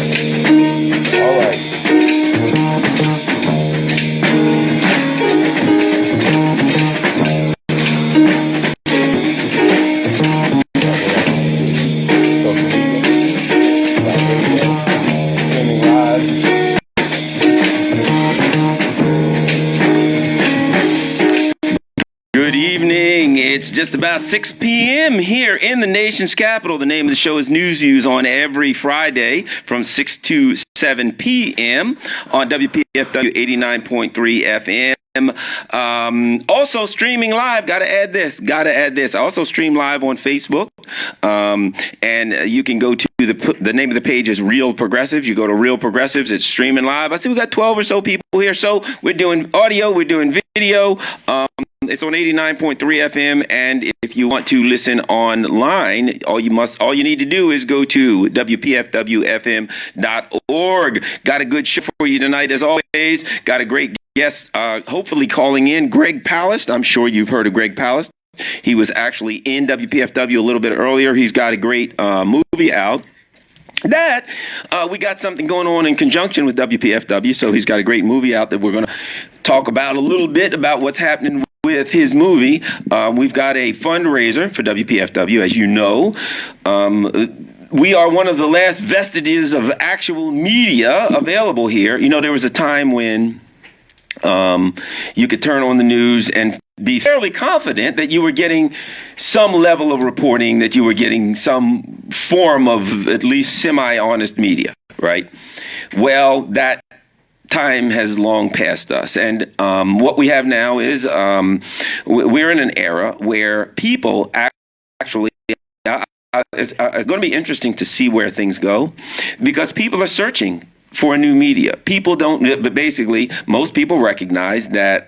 All right. Good evening. It's just about 6 p.m. here in the nation's capital. The name of the show is News Views on every Friday from 6 to 7 p.m. on WPFW 89.3 FM. Also streaming live. Gotta add this. I also stream live on Facebook. And you can go to the name of the page is Real Progressives. You go to Real Progressives. It's streaming live. I see we got 12 or so people here. So we're doing audio. We're doing video. It's on 89.3 FM, and if you want to listen online, all you need to do is go to wpfwfm.org. Got a good show for you tonight, as always. Got a great guest, hopefully calling in, Greg Palast. I'm sure you've heard of Greg Palast. He was actually in WPFW a little bit earlier. He's got a great movie out. That we got something going on in conjunction with WPFW, so he's got a great movie out that we're going to talk about a little bit about what's happening with his movie. We've got a fundraiser for WPFW, as you know. We are one of the last vestiges of actual media available here. You know, there was a time when you could turn on the news and be fairly confident that you were getting some level of reporting, that you were getting some form of at least semi-honest media, right? Well, that time has long passed us. And what we have now is we're in an era where people actually, it's going to be interesting to see where things go, because people are searching for a new media. People don't, but basically, most people recognize that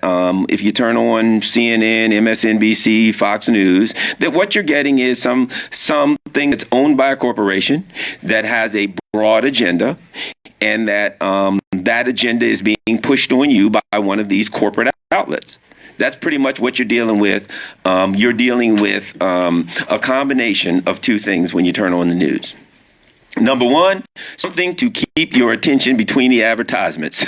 if you turn on CNN, MSNBC, Fox News, that what you're getting is something that's owned by a corporation that has a broad agenda, and that that agenda is being pushed on you by one of these corporate outlets. That's pretty much what you're dealing with. You're dealing with a combination of two things when you turn on the news. Number one, something to keep your attention between the advertisements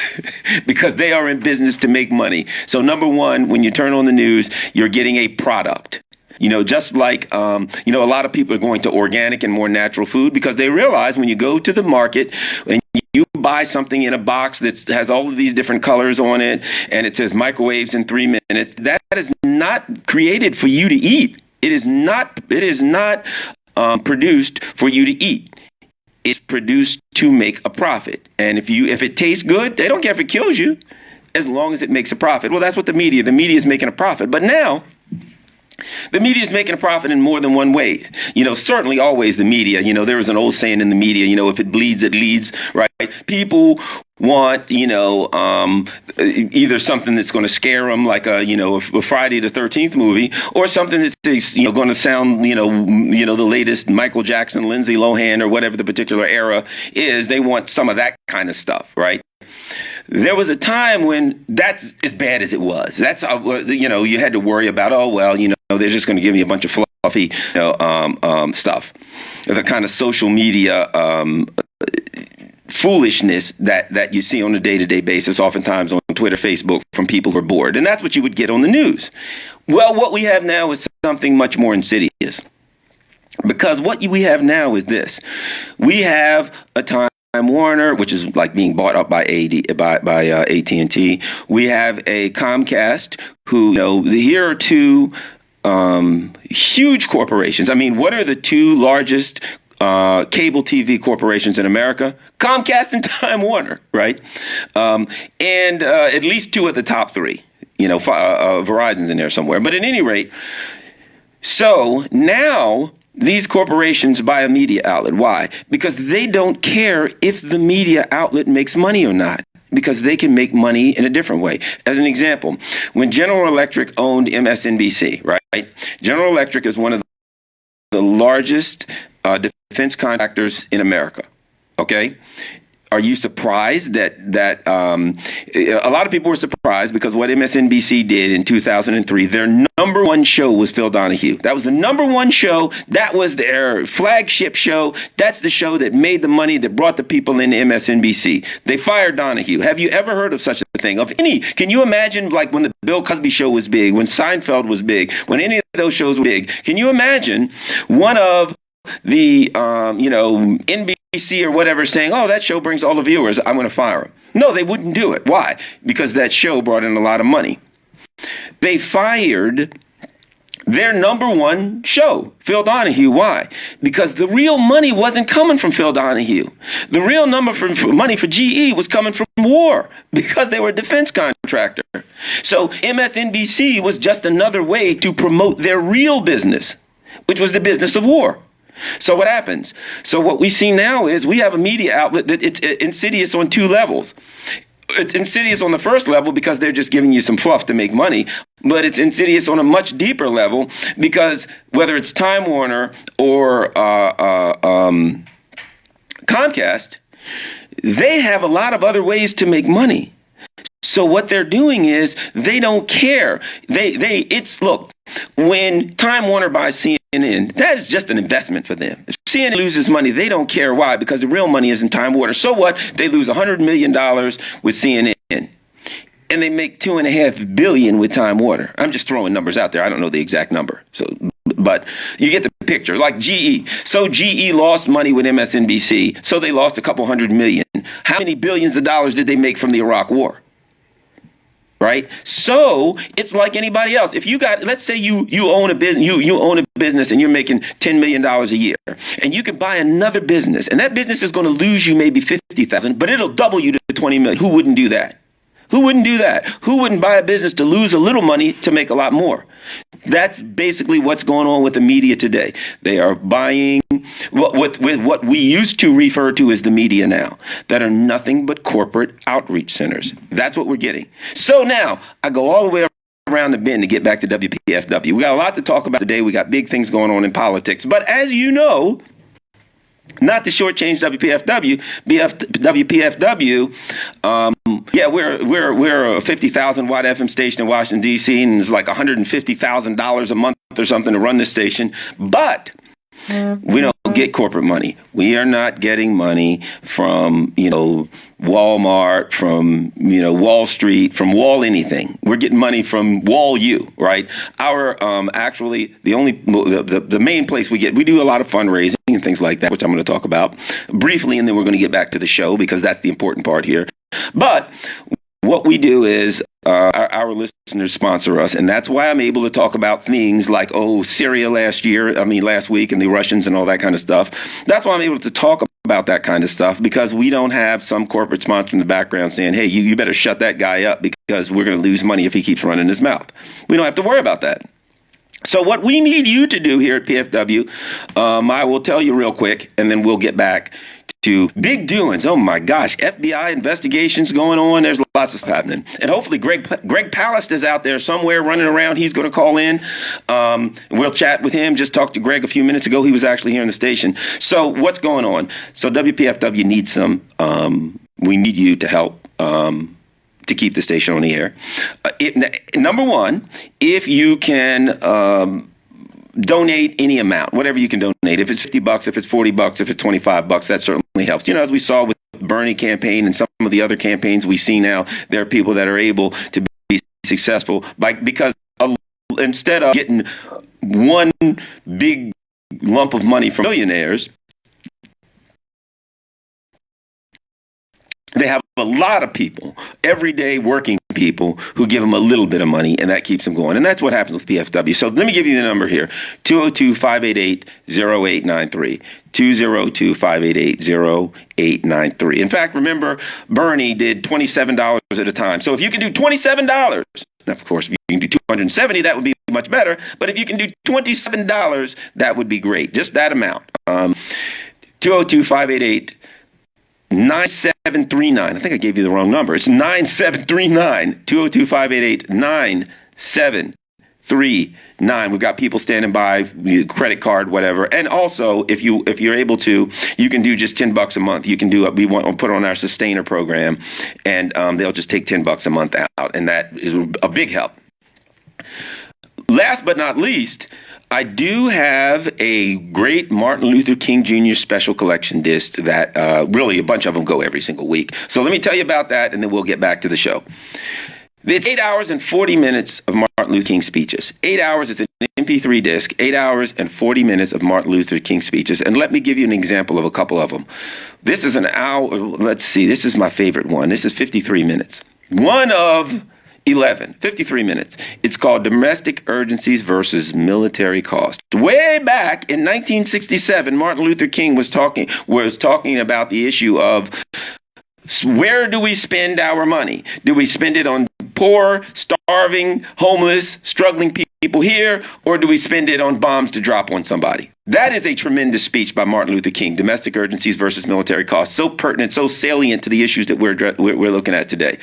because they are in business to make money. So number one, when you turn on the news, you're getting a product. You know, just like, a lot of people are going to organic and more natural food because they realize when you go to the market and you buy something in a box that has all of these different colors on it and it says microwaves in 3 minutes, that is not created for you to eat. It is not produced for you to eat. It's produced to make a profit. And if it tastes good, they don't care if it kills you as long as it makes a profit. Well, that's what the media is making a profit. But now the media is making a profit in more than one way. You know, certainly always the media, there was an old saying in the media, if it bleeds, it leads, right? People want, either something that's going to scare them, like a Friday the 13th movie, or something that's, going to sound, the latest Michael Jackson, Lindsay Lohan, or whatever the particular era is. They want some of that kind of stuff, right? There was a time when that's as bad as it was. That's, you had to worry about, they're just going to give me a bunch of fluffy, stuff. The kind of social media foolishness that you see on a day-to-day basis, oftentimes on Twitter, Facebook, from people who are bored. And that's what you would get on the news. Well, what we have now is something much more insidious. Because what we have now is this. We have a Time Warner, which is like being bought up by AT&T. We have a Comcast who, here are two huge corporations. I mean, what are the two largest cable TV corporations in America? Comcast and Time Warner, right? And at least two of the top three. Verizon's in there somewhere. But at any rate, so now these corporations buy a media outlet. Why? Because they don't care if the media outlet makes money or not, because they can make money in a different way. As an example, when General Electric owned MSNBC, right? General Electric is one of the largest defense contractors in America. Okay? Are you surprised that a lot of people were surprised because what MSNBC did in 2003, their number one show was Phil Donahue. That was the number one show. That was their flagship show. That's the show that made the money, that brought the people into MSNBC. They fired Donahue. Have you ever heard of such a thing? Can you imagine, like, when the Bill Cosby show was big, when Seinfeld was big, when any of those shows were big? Can you imagine one of the, NBC or whatever saying, oh, that show brings all the viewers, I'm going to fire him? No, they wouldn't do it. Why? Because that show brought in a lot of money. They fired their number one show, Phil Donahue. Why? Because the real money wasn't coming from Phil Donahue. The real money for GE was coming from war, because they were a defense contractor. So MSNBC was just another way to promote their real business, which was the business of war. So what happens? So what we see now is we have a media outlet that it's insidious on two levels. It's insidious on the first level because they're just giving you some fluff to make money, but it's insidious on a much deeper level because whether it's Time Warner or Comcast, they have a lot of other ways to make money. So what they're doing is they don't care. Look, when Time Warner buys CNN, that is just an investment for them. If CNN loses money, they don't care. Why? Because the real money is in Time Warner. So what? They lose $100 million with CNN. And they make $2.5 billion with Time Warner. I'm just throwing numbers out there. I don't know the exact number. But you get the picture. Like GE. So GE lost money with MSNBC. So they lost a couple $100 million. How many billions of dollars did they make from the Iraq War? Right? So it's like anybody else. If you got, let's say you own a business, you own a business and you're making $10 million a year, and you could buy another business, and that business is going to lose you maybe 50,000, but it'll double you to 20 million. Who wouldn't do that? Who wouldn't do that? Who wouldn't buy a business to lose a little money to make a lot more? That's basically what's going on with the media today. They are buying what we used to refer to as the media now, that are nothing but corporate outreach centers. That's what we're getting. So now I go all the way around the bend to get back to WPFW. We got a lot to talk about today. We got big things going on in politics. But as you know, not to shortchange WPFW, we're a 50,000 watt FM station in Washington, D.C., and it's like $150,000 a month or something to run this station. But we don't get corporate money. We are not getting money from, Walmart, from, Wall Street, from Wall anything. We're getting money from Wall U, right? Our, actually, the main place we do a lot of fundraising and things like that, which I'm going to talk about briefly, and then we're going to get back to the show because that's the important part here. But what we do is our listeners sponsor us, and that's why I'm able to talk about things like, Syria last week, and the Russians and all that kind of stuff. That's why I'm able to talk about that kind of stuff, because we don't have some corporate sponsor in the background saying, hey, you better shut that guy up because we're going to lose money if he keeps running his mouth. We don't have to worry about that. So what we need you to do here at PFW, I will tell you real quick, and then we'll get back to big doings. Oh my gosh, FBI investigations going on. There's lots of stuff happening. And hopefully Greg Palast is out there somewhere running around. He's going to call in. We'll chat with him. Just talked to Greg a few minutes ago. He was actually here in the station. So what's going on? So WPFW needs we need you to help to keep the station on the air. Number one, if you can donate any amount, whatever you can donate. If it's $50, if it's $40, if it's $25, that certainly helps. As we saw with the Bernie campaign and some of the other campaigns we see now, there are people that are able to be successful because instead of getting one big lump of money from millionaires, they have a lot of people, everyday working people, who give them a little bit of money, and that keeps them going. And that's what happens with PFW. So let me give you the number here, 202-588-0893, 202-588-0893. In fact, remember, Bernie did $27 at a time. So if you can do $27, now, of course, if you can do $270, that would be much better. But if you can do $27, that would be great. Just that amount. 202-588-9739. I think I gave you the wrong number. It's 9739, 202-588-9739. We've got people standing by, credit card, whatever. And also, if you're able to, you can do just $10 a month. You can do we want to put on our sustainer program, and they'll just take $10 a month out, and that is a big help. last but not least, I do have a great Martin Luther King Jr. special collection disc that really a bunch of them go every single week. So let me tell you about that, and then we'll get back to the show. It's 8 hours and 40 minutes of Martin Luther King speeches. 8 hours, it's an MP3 disc, 8 hours and 40 minutes of Martin Luther King speeches. And let me give you an example of a couple of them. This is an hour, let's see, this is my favorite one. This is 53 minutes. One of 11, 53 minutes. It's called Domestic Urgencies versus Military Cost. Way back in 1967, Martin Luther King was talking about the issue of where do we spend our money? Do we spend it on poor, starving, homeless, struggling people here, or do we spend it on bombs to drop on somebody? That is a tremendous speech by Martin Luther King, Domestic Urgencies versus Military Costs. So pertinent, so salient to the issues that we're looking at today.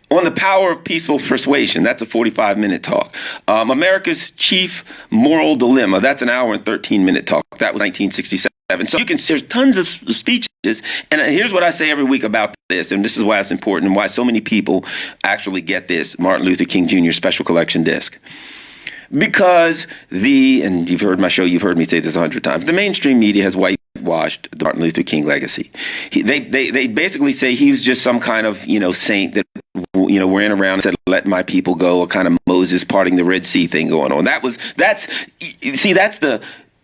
On the power of peaceful persuasion, that's a 45-minute talk. America's chief moral dilemma, that's an hour and 13-minute talk. That was 1967. So there's tons of speeches, and here's what I say every week about this, and this is why it's important and why so many people actually get this Martin Luther King Jr. Special Collection disc. Because and you've heard my show, you've heard me say this 100 times, the mainstream media has whitewashed the Martin Luther King legacy. They basically say he was just some kind of, saint that, ran around and said, let my people go, a kind of Moses parting the Red Sea thing going on. That's the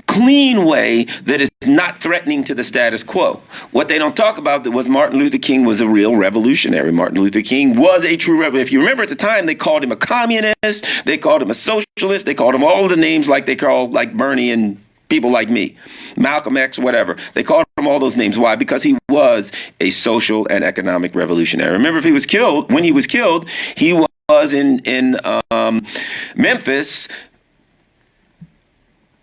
clean way that is not threatening to the status quo. What they don't talk about was Martin Luther King was a real revolutionary. Martin Luther King was a true revolutionary. If you remember at the time, they called him a communist, they called him a socialist, they called him all the names like they call like Bernie and people like me, Malcolm X, whatever. They called him all those names. Why? Because he was a social and economic revolutionary. Remember, when he was killed, he was in Memphis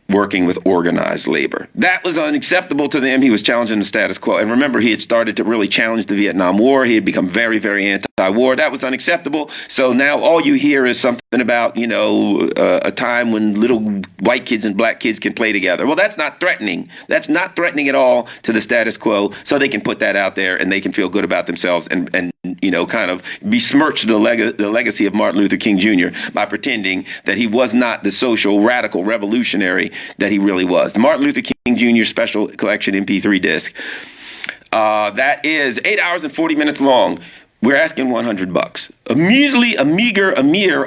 working with organized labor. That was unacceptable to them. He was challenging the status quo. And remember, he had started to really challenge the Vietnam War. He had become very, very anti-war. That was unacceptable. So now all you hear is something about, a time when little white kids and black kids can play together. Well, that's not threatening. That's not threatening at all to the status quo. So they can put that out there and they can feel good about themselves and kind of besmirch the legacy of Martin Luther King Jr. by pretending that he was not the social radical revolutionary that he really was. The Martin Luther King Jr. Special Collection MP3 disc. That is 8 hours and 40 minutes long. We're asking $100.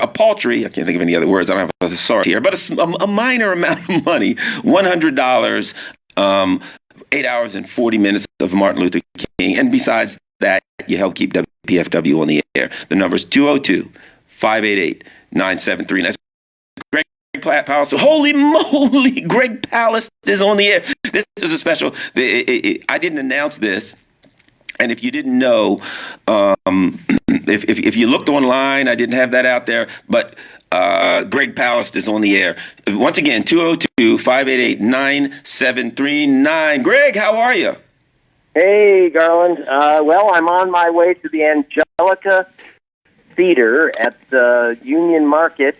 A paltry, I can't think of any other words, I don't have a thesaurus here, but a minor amount of money, $100, 8 hours and 40 minutes of Martin Luther King. And besides that, you help keep WPFW on the air. The number is 202-588-9739. That's Greg Palast. Holy moly, Greg Palast is on the air. This is a special. I didn't announce this. And if you didn't know, if you looked online, I didn't have that out there, but Greg Palast is on the air. Once again, 202-588-9739. Greg, how are you? Hey, Garland. Well, I'm on my way to the Angelica Theater at the Union Market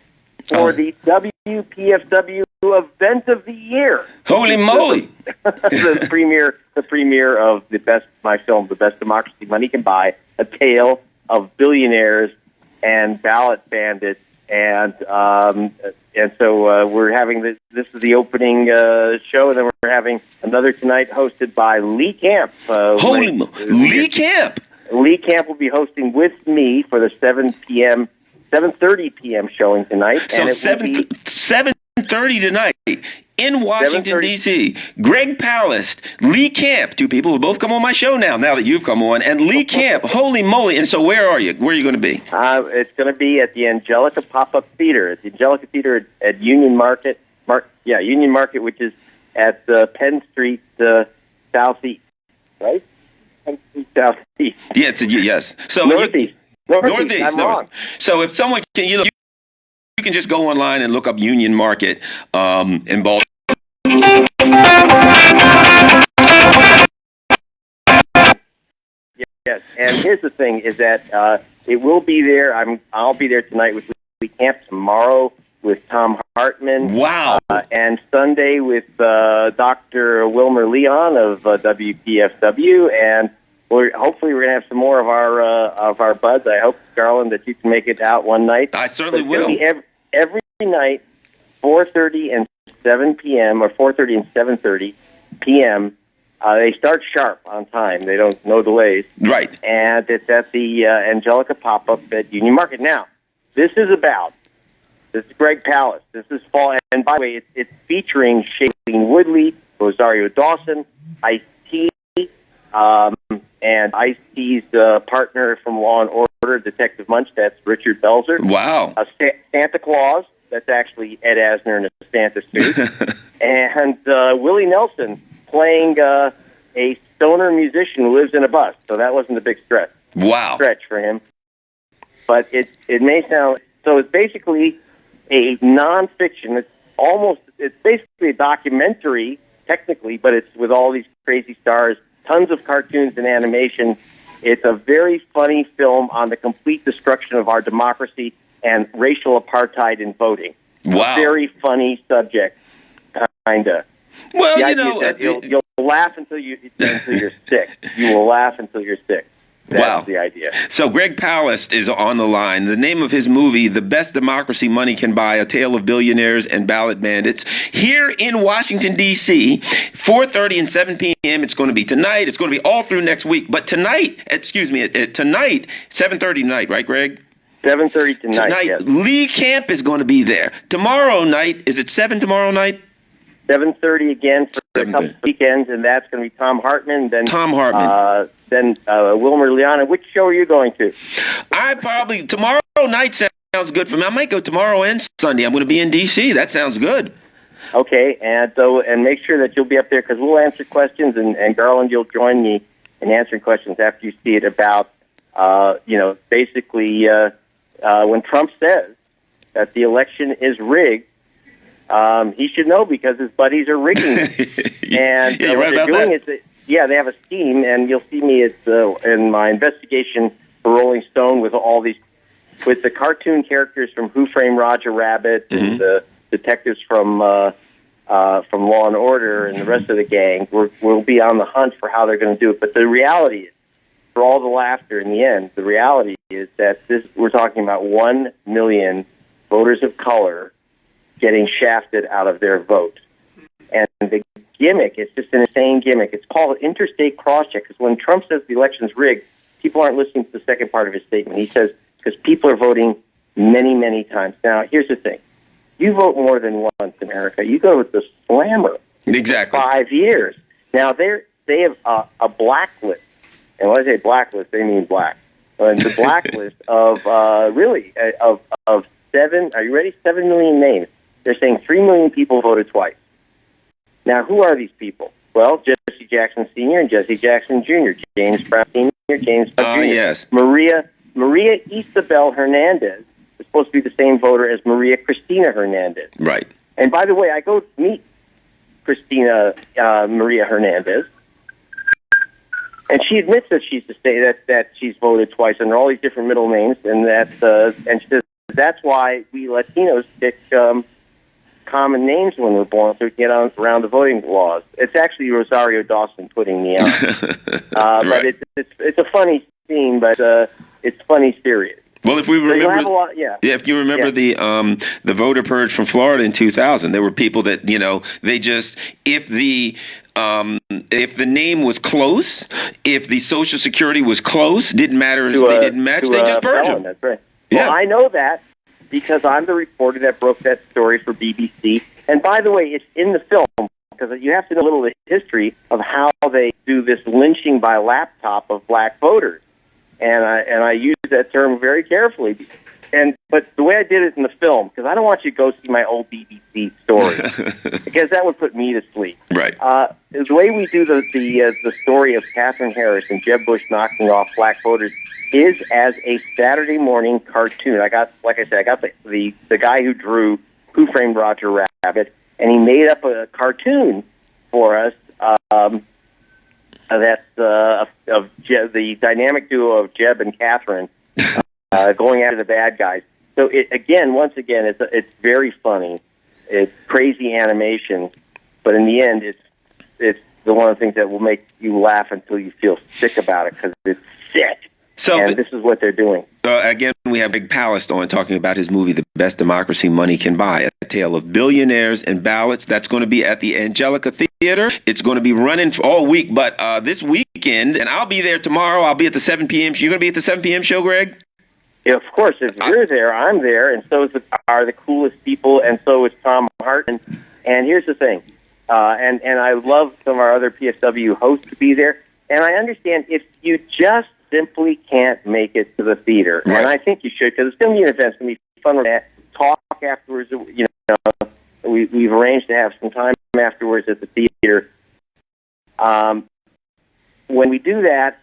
for the WPFW event of the year. Holy moly! the premiere of my film, The Best Democracy Money Can Buy, a tale of billionaires and ballot bandits, and so we're having this is the opening show, and then we're having another tonight hosted by Lee Camp. Holy moly! Lee Camp! Lee Camp will be hosting with me for the 7:30 p.m. showing tonight. So 7:30 tonight in Washington, D.C. Greg Palast, Lee Camp, two people who both come on my show now that you've come on, and Lee Camp, holy moly. And so where are you? Where are you going to be? It's going to be at the Angelica Pop-Up Theater. At the Angelica Theater at Union Market. Union Market, which is at Penn Street Southeast, right? Penn Street Southeast. Yeah, yes. So Northeast. Northeast. I'm wrong. So if someone can, you can just go online and look up Union Market in Baltimore. Yes, and here's the thing: is that it will be there. I'll be there tonight with Lee Camp, tomorrow with Tom Hartman. Wow! And Sunday with Dr. Wilmer Leon of WPFW, and hopefully we're gonna have some more of our buds. I hope, Garland, that you can make it out one night. I certainly It's will. gonna be every night, 4:30 and 7 p.m. or 4:30 and 7:30 p.m. They start sharp on time. They don't no delays. Right. And it's at the Angelica pop-up at Union Market. Now, this is Greg Palast. This is fall. And by the way, it's featuring Shailene Woodley, Rosario Dawson, Ice-T, and Ice-T's partner from Law and Order, Detective Munch. That's Richard Belzer. Wow. Santa Claus. That's actually Ed Asner in a Santa suit. And Willie Nelson playing a stoner musician who lives in a bus. So that wasn't a big stretch. Wow. Stretch for him. But it may sound... So it's basically a nonfiction. It's basically a documentary, technically, but it's with all these crazy stars, tons of cartoons and animation. It's a very funny film on the complete destruction of our democracy and racial apartheid in voting. Wow. A very funny subject, kinda. Well, The you idea know, is that you'll laugh until you're sick. You will laugh until you're sick. That's wow. the idea. So Greg Palast is on the line. The name of his movie, The Best Democracy Money Can Buy, A Tale of Billionaires and Ballot Bandits, here in Washington, D.C., 4:30 and 7 p.m. It's going to be tonight. It's going to be all through next week. But tonight, tonight, 7:30 tonight, right, Greg? 7:30 tonight, yes. Lee Camp is going to be there. Tomorrow night, is it 7 tomorrow night? 7:30 again for a couple of weekends, and that's going to be Tom Hartman. Then Wilmer Leon. Which show are you going to? Tomorrow night sounds good for me. I might go tomorrow and Sunday. I'm going to be in D.C. That sounds good. Okay, and make sure that you'll be up there because we'll answer questions, and Garland, you'll join me in answering questions after you see it about, basically when Trump says that the election is rigged, he should know because his buddies are rigging it. And you're what right they're about doing that. is they have a scheme, and you'll see me in my investigation for Rolling Stone with with the cartoon characters from Who Framed Roger Rabbit and the detectives from Law and Order and the rest of the gang. We'll be on the hunt for how they're going to do it. But the reality is, for all the laughter in the end, the reality is that we're talking about 1 million voters of color getting shafted out of their vote. And the gimmick, it's just an insane gimmick. It's called interstate cross-check, because when Trump says the election's rigged, people aren't listening to the second part of his statement. He says, because people are voting many, many times. Now, here's the thing. You vote more than once in America. You go with the slammer. Exactly. 5 years. Now, they have a blacklist. And when I say blacklist, they mean black. And the blacklist of 7, are you ready? 7 million names. They're saying 3 million people voted twice. Now, who are these people? Well, Jesse Jackson Sr. and Jesse Jackson Jr., James Brown Sr., James Brown Jr. Yes. Maria Isabel Hernandez is supposed to be the same voter as Maria Cristina Hernandez. Right. And by the way, I go meet Maria Hernandez, and she admits that that she's voted twice under all these different middle names, and and she says that's why we Latinos pick common names when we're born, so we can get around the voting laws. It's actually Rosario Dawson putting me on. Right. But it's a funny scene, but it's funny serious. Well, if we remember, if you remember the voter purge from Florida in 2000, there were people that they just if the name was close, if the Social Security was close, didn't matter if they didn't match, they just purged them. That's right. Yeah. Well, I know that because I'm the reporter that broke that story for BBC. And by the way, it's in the film because you have to know a little of the history of how they do this lynching by laptop of black voters. And I use that term very carefully. But the way I did it in the film, because I don't want you to go see my old BBC story, because that would put me to sleep. Right. The way we do the story of Katherine Harris and Jeb Bush knocking off black voters is as a Saturday morning cartoon. I got the guy who drew Who Framed Roger Rabbit, and he made up a cartoon for us. That's of the dynamic duo of Jeb and Catherine going after the bad guys. So once again, it's very funny. It's crazy animation, but in the end, it's one of the things that will make you laugh until you feel sick about it because it's sick. And this is what they're doing. Again, we have Greg Palast on talking about his movie, The Best Democracy Money Can Buy, a tale of billionaires and ballots. That's going to be at the Angelica Theater. It's going to be running all week, but this weekend, and I'll be there tomorrow. I'll be at the 7 p.m. You're going to be at the 7 p.m. show, Greg? Yeah, of course. If you're there, I'm there, and so are the coolest people, and so is Tom Hartman. And here's the thing, and I love some of our other PFW hosts to be there, and I understand if you just simply can't make it to the theater, right. And I think you should, because it's going to be an event. It's going to be fun to talk afterwards. You know, we've arranged to have some time afterwards at the theater. When we do that,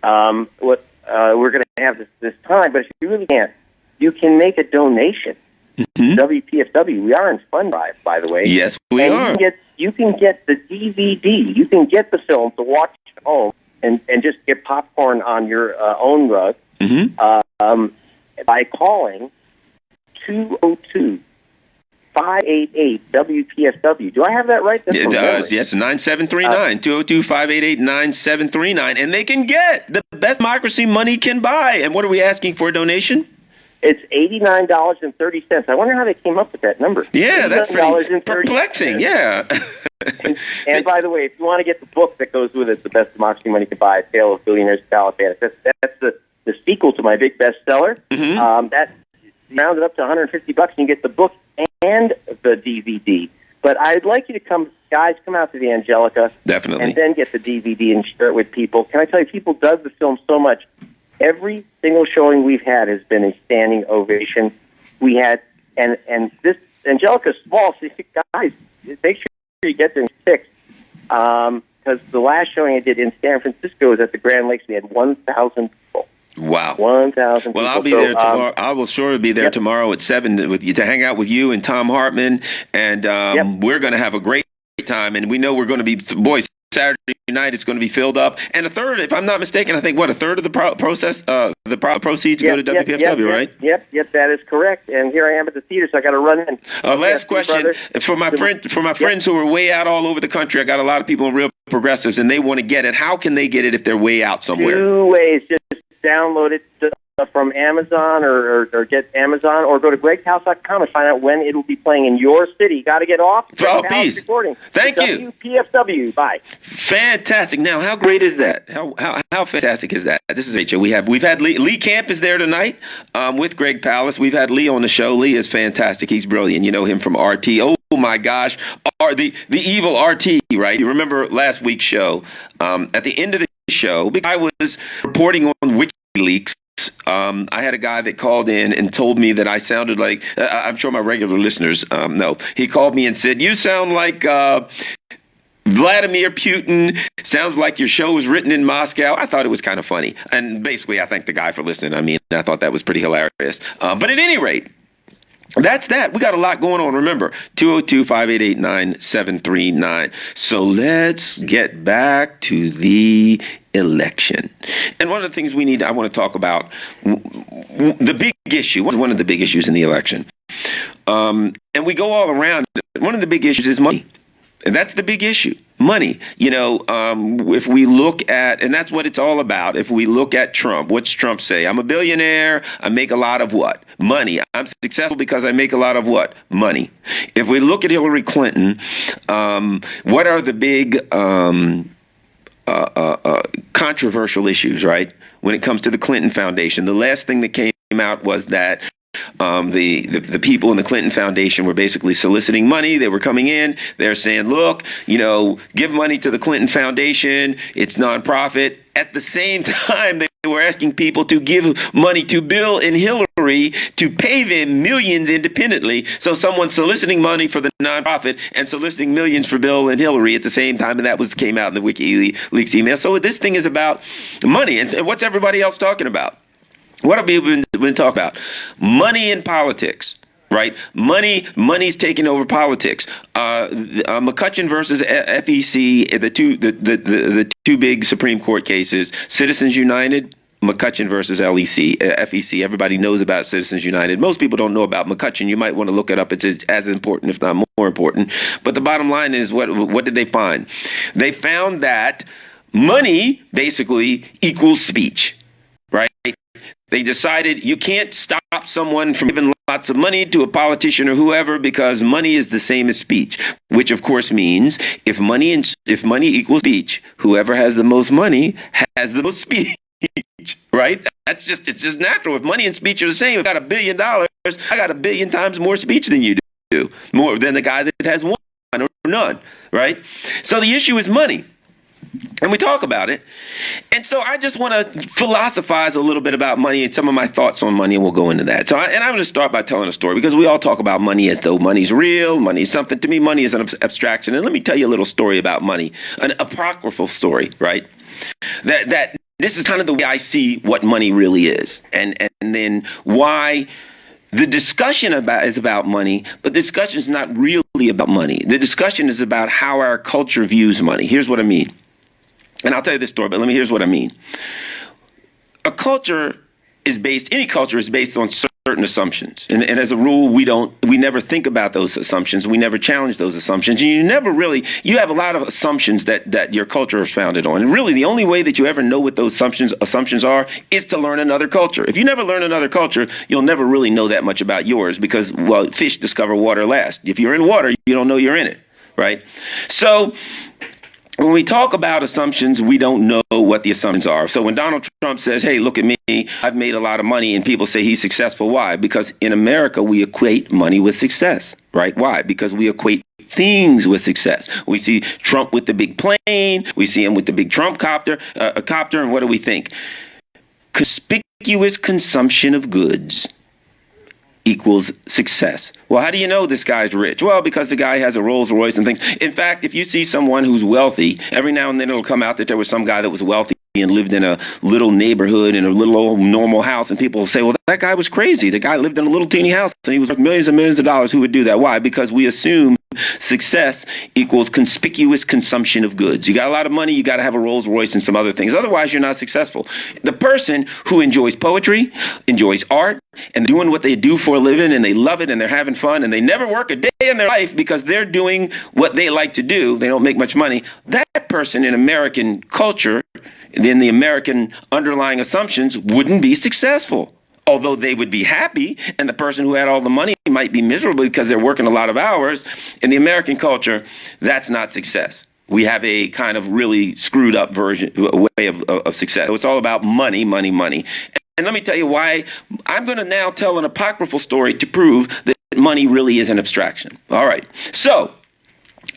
we're going to have this time. But if you really can't, you can make a donation. WPFW. We are in Fund Drive, by the way. Yes, we are. You can get the DVD. You can get the film to watch at home. And just get popcorn on your own rug by calling 202-588-WPFW. Do I have that right? It does, yes, 9739, 202-588-9739. And they can get the best democracy money can buy. And what are we asking for a donation? It's $89.30. I wonder how they came up with that number. Yeah, that's pretty perplexing, yeah. And by the way, if you want to get the book that goes with it, The Best Democracy Money Can Buy, A Tale of Billionaires and Ballot Bandits, that's the sequel to my big bestseller. That rounded up to $150, and you get the book and the DVD. But I'd like you to come out to the Angelica. Definitely. And then get the DVD and share it with people. Can I tell you, people dug the film so much. Every single showing we've had has been a standing ovation. We had, and this Angelica's small, so guys, make sure you get there in 6, because the last showing I did in San Francisco was at the Grand Lakes. We had 1,000 people. Wow. 1,000 people. Well, I'll be there tomorrow. I will sure be there tomorrow at 7 with you to hang out with you and Tom Hartman, and we're going to have a great time. And we know we're going to be, boys, Saturday night it's going to be filled up, and a third, if I'm not mistaken, I think a third of the proceeds go to WPFW, right? Yep, that is correct. And here I am at the theater, so I got to run in. Last question for my friends who are way out all over the country. I got a lot of people in Real Progressives, and they want to get it. How can they get it if they're way out somewhere? 2 ways: just download it from Amazon or get Amazon, or go to greghouse.com and find out when it will be playing in your city. Got to get off. Peace. Recording. Thank you. WPFW. Bye. Fantastic. Now, how great is that? How fantastic is that? This is HO. We've had Lee Camp is there tonight with Greg Palast. We've had Lee on the show. Lee is fantastic. He's brilliant. You know him from RT. Oh my gosh, the evil RT. Right? You remember last week's show? At the end of the show, I was reporting on WikiLeaks. I had a guy that called in and told me that I sounded like, I'm sure my regular listeners know. He called me and said, "You sound like Vladimir Putin. Sounds like your show was written in Moscow." I thought it was kind of funny. And basically, I thanked the guy for listening. I mean, I thought that was pretty hilarious. But at any rate, that's that. We got a lot going on. Remember, 202-588-9739. So let's get back to the election. And one of the things I want to talk about, the big issue, one of the big issues in the election. And we go all around. One of the big issues is money. And that's the big issue. Money. You know, if we look at, and that's what it's all about. If we look at Trump, what's Trump say? I'm a billionaire. I make a lot of what? Money. I'm successful because I make a lot of what? Money. If we look at Hillary Clinton, what are the big controversial issues, right? When it comes to the Clinton Foundation, the last thing that came out was that the people in the Clinton Foundation were basically soliciting money. They were coming in. They're saying, look, give money to the Clinton Foundation. It's nonprofit. At the same time, they were asking people to give money to Bill and Hillary to pay them millions independently. So someone's soliciting money for the nonprofit and soliciting millions for Bill and Hillary at the same time. And that came out in the WikiLeaks email. So this thing is about money. And what's everybody else talking about? What have we been talking about? Money in politics, right? Money's taking over politics. McCutcheon versus FEC, the two big Supreme Court cases. Citizens United, McCutcheon versus FEC. Everybody knows about Citizens United. Most people don't know about McCutcheon. You might want to look it up. It's as important, if not more important. But the bottom line is, what did they find? They found that money basically equals speech, right? They decided you can't stop someone from giving lots of money to a politician or whoever, because money is the same as speech, which of course means if money equals speech, whoever has the most money has the most speech, right? It's just natural. If money and speech are the same, if I got $1 billion, I got 1 billion times more speech than you do, more than the guy that has one or none, right? So the issue is money. And we talk about it. And so I just want to philosophize a little bit about money and some of my thoughts on money, and we'll go into that. I'm going to start by telling a story, because we all talk about money as though money's real, money's something. To me, money is an abstraction. And let me tell you a little story about money, an apocryphal story, right? That this is kind of the way I see what money really is, and then why the discussion is about money, but the discussion is not really about money. The discussion is about how our culture views money. Here's what I mean. And I'll tell you this story, but here's what I mean. Any culture is based on certain assumptions. And as a rule, we never think about those assumptions. We never challenge those assumptions. And you have a lot of assumptions that your culture is founded on. And really, the only way that you ever know what those assumptions are is to learn another culture. If you never learn another culture, you'll never really know that much about yours, because, well, fish discover water last. If you're in water, you don't know you're in it, right? So when we talk about assumptions, we don't know what the assumptions are. So when Donald Trump says, hey, look at me, I've made a lot of money, and people say he's successful, why? Because in America, we equate money with success, right? Why? Because we equate things with success. We see Trump with the big plane, we see him with the big Trump copter, and what do we think? Conspicuous consumption of goods equals success. Well, how do you know this guy's rich? Well, because the guy has a Rolls Royce and things. In fact, if you see someone who's wealthy, every now and then it'll come out that there was some guy that was wealthy and lived in a little neighborhood in a little old normal house, and people will say, well, that guy was crazy. The guy lived in a little teeny house and he was worth millions and millions of dollars. Who would do that? Why? Because we assume success equals conspicuous consumption of goods. You got a lot of money, you got to have a Rolls Royce and some other things. Otherwise, you're not successful. The person who enjoys poetry, enjoys art, and doing what they do for a living, and they love it, and they're having fun, and they never work a day in their life because they're doing what they like to do. They don't make much money. That person in American culture, in the American underlying assumptions, wouldn't be successful. Although they would be happy, and the person who had all the money might be miserable because they're working a lot of hours. In the American culture, that's not success. We have a kind of really screwed up way of success. So it's all about money, money, money. And let me tell you why. I'm going to now tell an apocryphal story to prove that money really is an abstraction. All right. So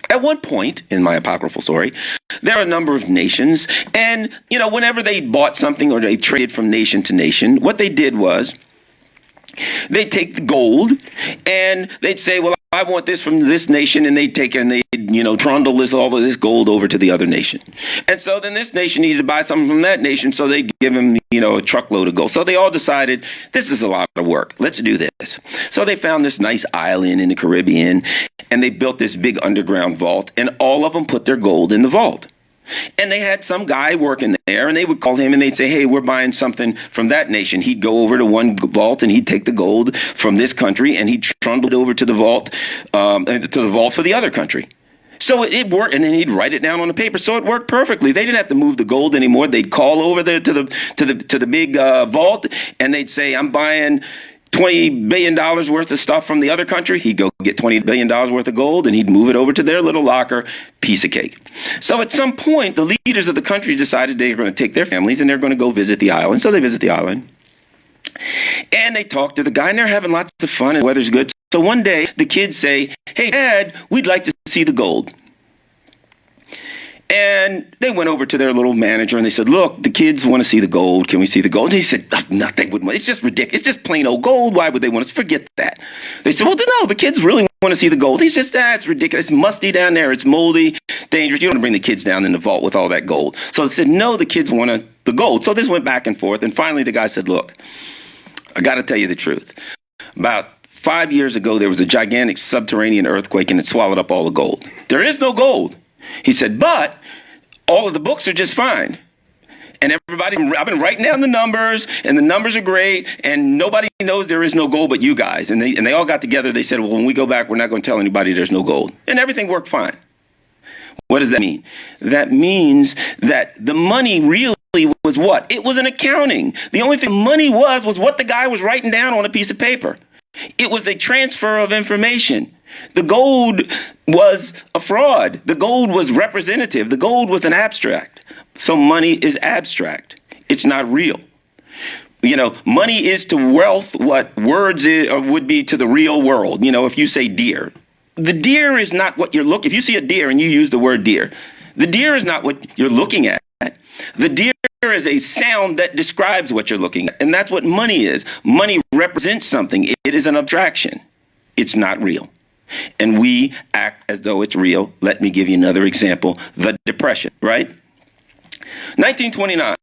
at one point in my apocryphal story, there are a number of nations, and, whenever they bought something or they traded from nation to nation, what they did was they'd take the gold and they'd say, well, I want this from this nation, and they'd take and they'd, trundle all of this gold over to the other nation. And so then this nation needed to buy something from that nation, so they'd give them, a truckload of gold. So they all decided, this is a lot of work. Let's do this. So they found this nice island in the Caribbean, and they built this big underground vault, and all of them put their gold in the vault. And they had some guy working there, and they would call him and they'd say, hey, we're buying something from that nation. He'd go over to one vault and he'd take the gold from this country and he'd trundle it over to the vault for the other country. So it worked, and then he'd write it down on the paper. So it worked perfectly. They didn't have to move the gold anymore. They'd call over there to the big vault, and they'd say, I'm buying $20 billion worth of stuff from the other country. He'd go get $20 billion worth of gold, and he'd move it over to their little locker, piece of cake. So at some point, the leaders of the country decided they were going to take their families and they're going to go visit the island. So they visit the island. And they talk to the guy, and they're having lots of fun, and the weather's good. So one day, the kids say, hey, Dad, we'd like to see the gold. And they went over to their little manager and they said, look, the kids want to see the gold. Can we see the gold? And he said, oh, no, they wouldn't. It's just ridiculous. It's just plain old gold. Why would they want us to forget that? They said, well, no, the kids really want to see the gold. He's just, it's ridiculous. It's musty down there. It's moldy, dangerous. You don't want to bring the kids down in the vault with all that gold. So they said, no, the kids want the gold. So this went back and forth. And finally, the guy said, look, I got to tell you the truth. About 5 years ago, there was a gigantic subterranean earthquake and it swallowed up all the gold. There is no gold. He said, but all of the books are just fine. And everybody, I've been writing down the numbers, and the numbers are great, and nobody knows there is no gold but you guys. And they all got together. They said, well, when we go back, we're not going to tell anybody there's no gold. And everything worked fine. What does that mean? That means that the money really was what? It was an accounting. The only thing money was what the guy was writing down on a piece of paper. It was a transfer of information. The gold was a fraud. The gold was representative. The gold was an abstract. So money is abstract. It's not real. You know, money is to wealth what words would be to the real world. You know, if you say deer, the deer is not what you're looking. If you see a deer and you use the word deer, the deer is not what you're looking at. The deer is a sound that describes what you're looking at. And that's what money is. Money represents something. It is an abstraction. It's not real. And we act as though it's real. Let me give you another example. The Depression, right? 1929.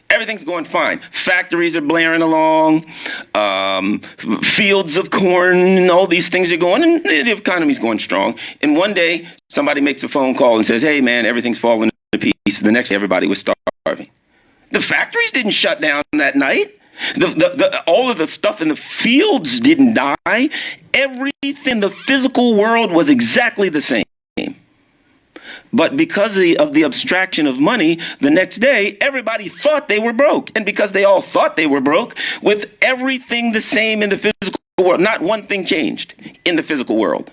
Everything's going fine. Factories are blaring along. Fields of corn and all these things are going, and the economy's going strong. And one day, somebody makes a phone call and says, hey, man, everything's falling to pieces. The next day, everybody was starving. The factories didn't shut down that night. All of the stuff in the fields didn't die. Everything in the physical world was exactly the same. But because of the abstraction of money, the next day, everybody thought they were broke. And because they all thought they were broke, with everything the same in the physical world, not one thing changed in the physical world.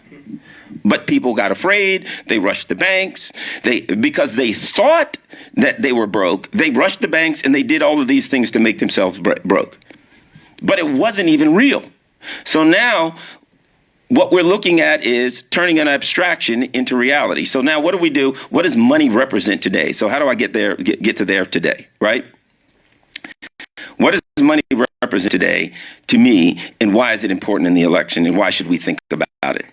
But people got afraid. They rushed the banks. Because they thought that they were broke, they rushed the banks and they did all of these things to make themselves broke. But it wasn't even real. So now what we're looking at is turning an abstraction into reality. So now what do we do? What does money represent today? So how do I get there, get to there today, right? What does money represent today to me, and why is it important in the election, and why should we think about it?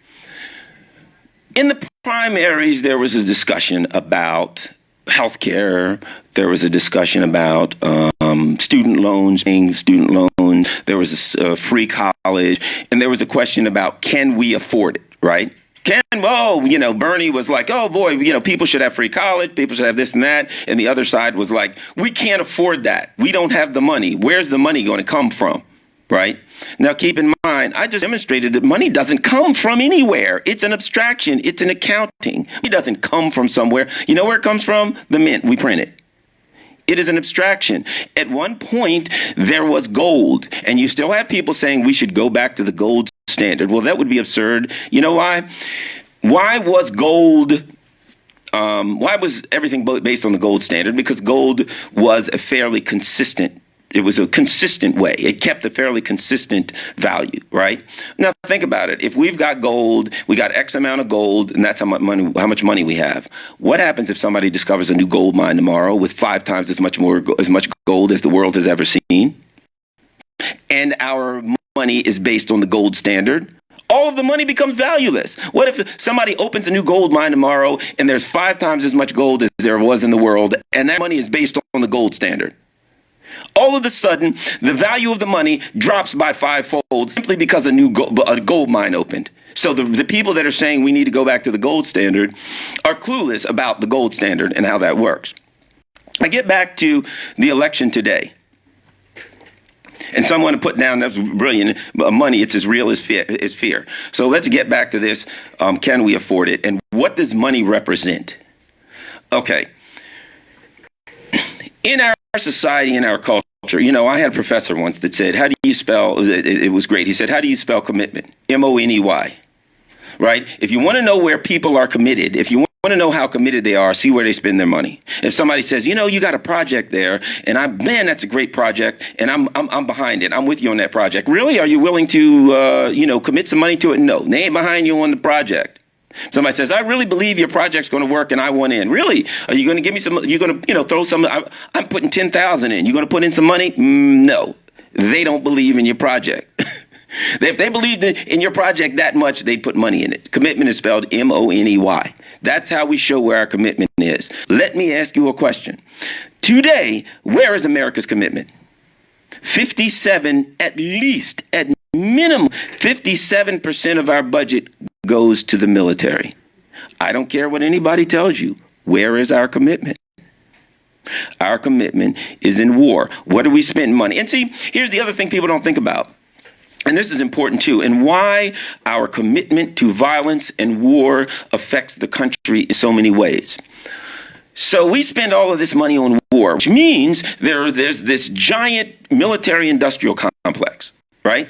In the primaries, there was a discussion about healthcare. There was a discussion about student loans, paying student loans. There was a free college, and there was a question about, can we afford it, right? Bernie was like, oh boy, people should have free college, people should have this and that. And the other side was like, we can't afford that. We don't have the money. Where's the money going to come from? Right? Now, keep in mind, I just demonstrated that money doesn't come from anywhere. It's an abstraction. It's an accounting. It doesn't come from somewhere. You know where it comes from? The mint. We print it. It is an abstraction. At one point, there was gold, and you still have people saying we should go back to the gold standard. Well, that would be absurd. You know why? Why was gold... why was everything based on the gold standard? Because gold was a fairly consistent. It was a consistent way. It kept a fairly consistent value, right? Now, think about it. If we've got gold, we got X amount of gold, and that's how much money we have. What happens if somebody discovers a new gold mine tomorrow with 5 times as much gold as the world has ever seen? And our money is based on the gold standard. All of the money becomes valueless. What if somebody opens a new gold mine tomorrow and there's 5 times as much gold as there was in the world, and that money is based on the gold standard? All of a sudden, the value of the money drops by 5-fold simply because a gold mine opened. So the people that are saying we need to go back to the gold standard are clueless about the gold standard and how that works. I get back to the election today. And someone put down, that's brilliant, money, it's as real as fear. So let's get back to this. Can we afford it? And what does money represent? Okay. In our society, in our culture, I had a professor once that said, how do you spell, it was great. He said, how do you spell commitment? M-O-N-E-Y, right? If you want to know where people are committed, if you want to know how committed they are, see where they spend their money. If somebody says, you got a project there, and man, that's a great project, and I'm behind it. I'm with you on that project. Really? Are you willing to, commit some money to it? No, they ain't behind you on the project. Somebody says, I really believe your project's going to work and I want in. Really? Are you going to give me some, you're going to, throw some, I'm putting 10,000 in. You're going to put in some money? No, they don't believe in your project. If they believed in your project that much, they'd put money in it. Commitment is spelled M-O-N-E-Y. That's how we show where our commitment is. Let me ask you a question. Today, where is America's commitment? 57, at least, at minimum, 57% of our budget goes to the military. I don't care what anybody tells you. Where is our commitment? Our commitment is in war. What do we spend money? And see, here's the other thing people don't think about. And this is important too, and why our commitment to violence and war affects the country in so many ways. So we spend all of this money on war, which means there's this giant military-industrial complex, right?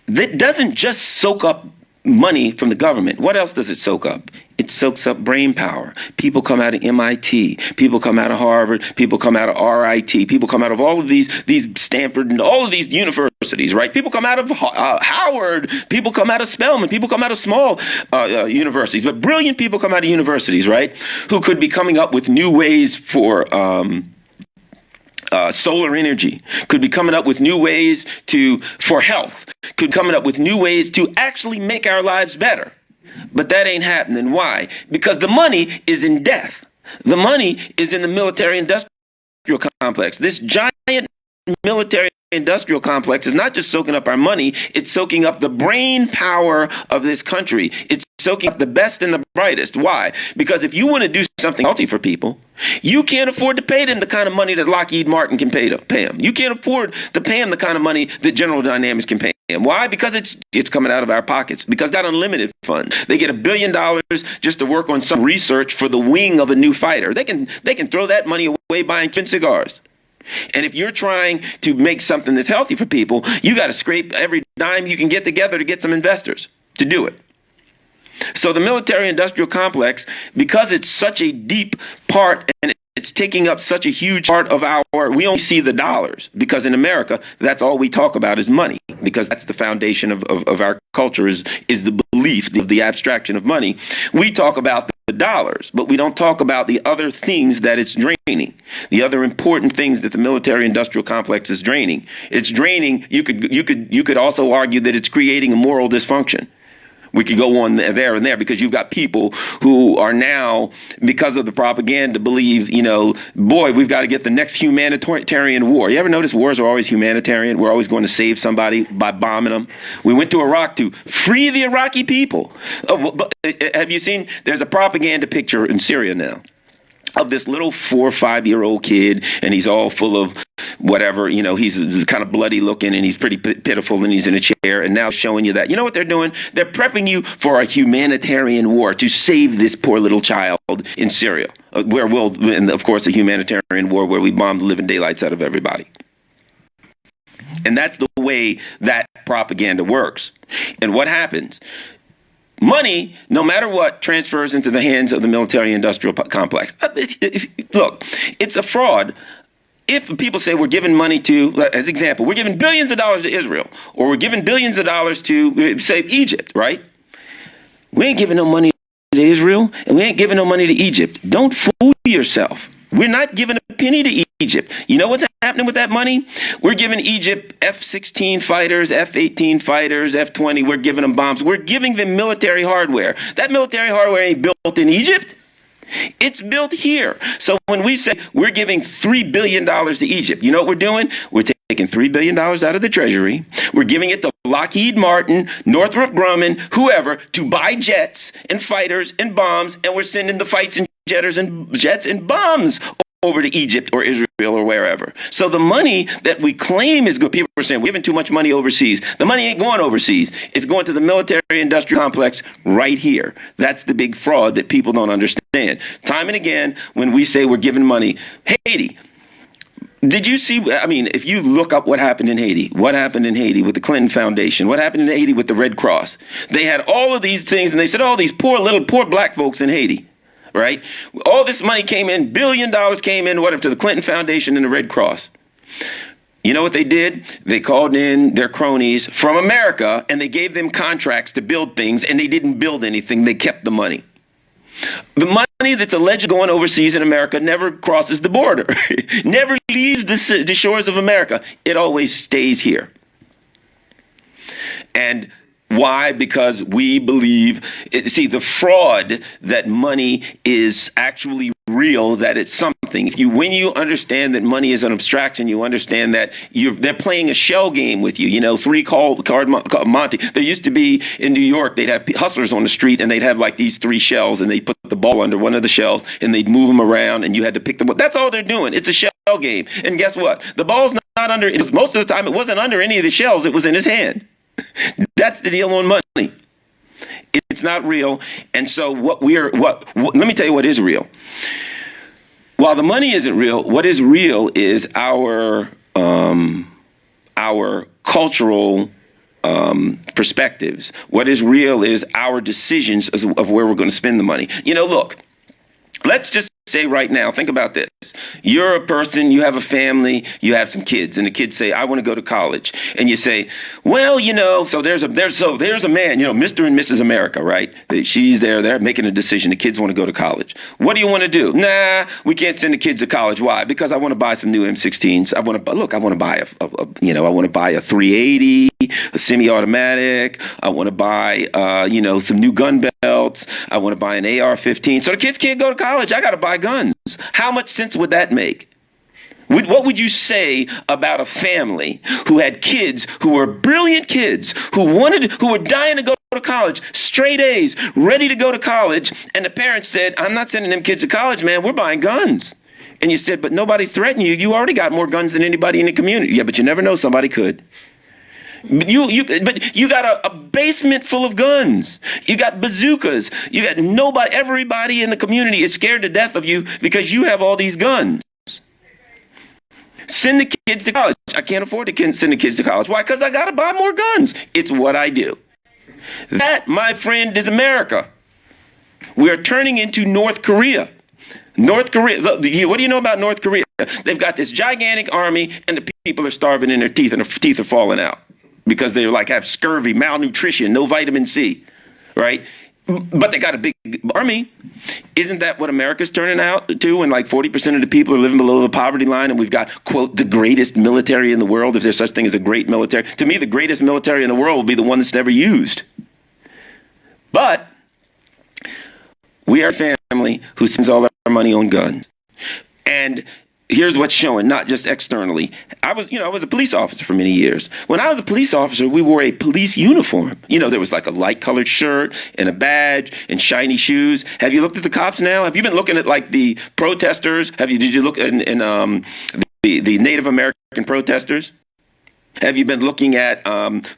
That doesn't just soak up money from the government. What else does it soak up? It soaks up brain power. People come out of MIT. People come out of Harvard. People come out of RIT. People come out of all of these Stanford and all of these universities, right? People come out of Howard. People come out of Spelman. People come out of small universities. But brilliant people come out of universities, right? Who could be coming up with new ways for solar energy, could be coming up with new ways for health, could coming up with new ways to actually make our lives better. But that ain't happening. Why? Because the money is in death. The money is in the military-industrial complex. This giant military-industrial complex is not just soaking up our money, it's soaking up the brain power of this country. It's soaking up the best and the brightest. Why? Because if you want to do something healthy for people, you can't afford to pay them the kind of money that Lockheed Martin can pay them. You can't afford to pay them the kind of money that General Dynamics can pay them. Why? Because it's coming out of our pockets. Because that unlimited fund, they get $1 billion just to work on some research for the wing of a new fighter. They can throw that money away buying 10 cigars. And if you're trying to make something that's healthy for people, you got to scrape every dime you can get together to get some investors to do it. So the military-industrial complex, because it's such a deep part and it's taking up such a huge part of we only see the dollars, because in America, that's all we talk about is money, because that's the foundation of our culture is the belief of the abstraction of money. We talk about the dollars, but we don't talk about the other things that it's draining, the other important things that the military-industrial complex is draining. It's draining. You could also argue that it's creating a moral dysfunction. We could go on there and there, because you've got people who are now, because of the propaganda, believe, boy, we've got to get the next humanitarian war. You ever notice wars are always humanitarian? We're always going to save somebody by bombing them. We went to Iraq to free the Iraqi people. But have you seen, there's a propaganda picture in Syria now of this little 4 or 5 year old kid, and he's all full of whatever, he's kind of bloody looking, and he's pretty pitiful, and he's in a chair, and now showing you that, you know what they're doing? They're prepping you for a humanitarian war to save this poor little child in Syria, and of course, a humanitarian war where we bomb the living daylights out of everybody. And that's the way that propaganda works. And what happens? Money, no matter what, transfers into the hands of the military-industrial complex. Look, it's a fraud. If people say we're giving money to, as example, we're giving billions of dollars to Israel, or we're giving billions of dollars to, say, Egypt, right? We ain't giving no money to Israel, and we ain't giving no money to Egypt. Don't fool yourself. We're not giving a penny to Egypt. You know what's happening with that money? We're giving Egypt F-16 fighters, F-18 fighters, F-20. We're giving them bombs. We're giving them military hardware. That military hardware ain't built in Egypt. It's built here. So when we say we're giving $3 billion to Egypt, you know what we're doing? We're taking $3 billion out of the Treasury. We're giving it to Lockheed Martin, Northrop Grumman, whoever, to buy jets and fighters and bombs, and we're sending the fights and jets and bombs over to Egypt or Israel or wherever. So the money that we claim is good, people are saying we're giving too much money overseas. The money ain't going overseas. It's going to the military-industrial complex right here. That's the big fraud that people don't understand. Time and again, when we say we're giving money, Haiti. Did you see, if you look up what happened in Haiti with the Clinton Foundation, what happened in Haiti with the Red Cross, they had all of these things, and they said, oh, these poor black folks in Haiti. Right? All this money came in, $1 billion came in, to the Clinton Foundation and the Red Cross. You know what they did? They called in their cronies from America, and they gave them contracts to build things, and they didn't build anything. They kept the money. The money that's alleged going overseas in America never crosses the border, never leaves the shores of America. It always stays here. And why? Because we believe, the fraud that money is actually real, that it's something. When you understand that money is an abstraction, you understand that they're playing a shell game with you. You know, card Monte. There used to be in New York, they'd have hustlers on the street, and they'd have like these 3 shells, and they'd put the ball under one of the shells, and they'd move them around, and you had to pick them up. That's all they're doing. It's a shell game. And guess what? The ball's not under. Most of the time, it wasn't under any of the shells. It was in his hand. That's the deal on money. It's not real. And so let me tell you what is real. While the money isn't real, what is real is our cultural perspectives. What is real is our decisions of where we're going to spend the money. You know, look, let's just say right now, think about this. You're a person, you have a family, you have some kids, and the kids say, I want to go to college. And you say, well, you know, so there's a man, you know, Mr. and Mrs. America, right? She's there, they're making a decision. The kids want to go to college. What do you want to do? Nah, we can't send the kids to college. Why? Because I want to buy some new M16s. I want to buy a 380, a semi-automatic. I want to buy, some new gun belts. I want to buy an AR-15. So the kids can't go to college. I got to buy guns. How much sense would that make? What would you say about a family who had kids who were brilliant kids who were dying to go to college, straight A's, ready to go to college, and the parents said, I'm not sending them kids to college, man, we're buying guns. And you said, but nobody's threatening you. You already got more guns than anybody in the community. Yeah, but you never know, somebody could. But you got a basement full of guns. You got bazookas. You got everybody in the community is scared to death of you because you have all these guns. Send the kids to college. I can't afford to send the kids to college. Why? Because I got to buy more guns. It's what I do. That, my friend, is America. We are turning into North Korea. North Korea. Look, what do you know about North Korea? They've got this gigantic army, and the people are starving in their teeth, and their teeth are falling out. Because they have scurvy, malnutrition, no vitamin C, right? But they got a big army. Isn't that what America's turning out to when like 40% of the people are living below the poverty line and we've got, quote, the greatest military in the world, if there's such thing as a great military? To me, the greatest military in the world will be the one that's never used. But we are a family who spends all our money on guns. And here's what's showing, not just externally. I was a police officer for many years. When I was a police officer, we wore a police uniform. You know, there was like a light colored shirt and a badge and shiny shoes. Have you looked at the cops now? Have you been looking at like the protesters? Did you look in the Native American protesters? Have you been looking at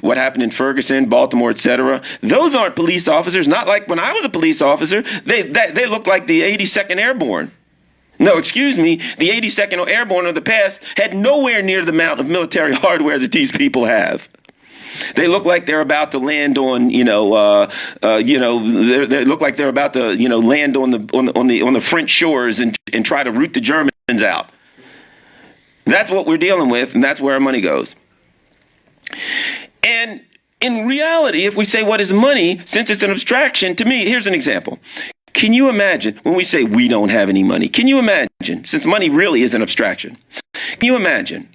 what happened in Ferguson, Baltimore, etc.? Those aren't police officers. Not like when I was a police officer. They look like the 82nd Airborne. No, excuse me, the 82nd Airborne of the past had nowhere near the amount of military hardware that these people have. They look like they're about to land on, they look like they're about to, land on the French shores and try to root the Germans out. That's what we're dealing with, and that's where our money goes. And in reality, if we say what is money, since it's an abstraction, to me, here's an example. Can you imagine when we say we don't have any money? Can you imagine, since money really is an abstraction, can you imagine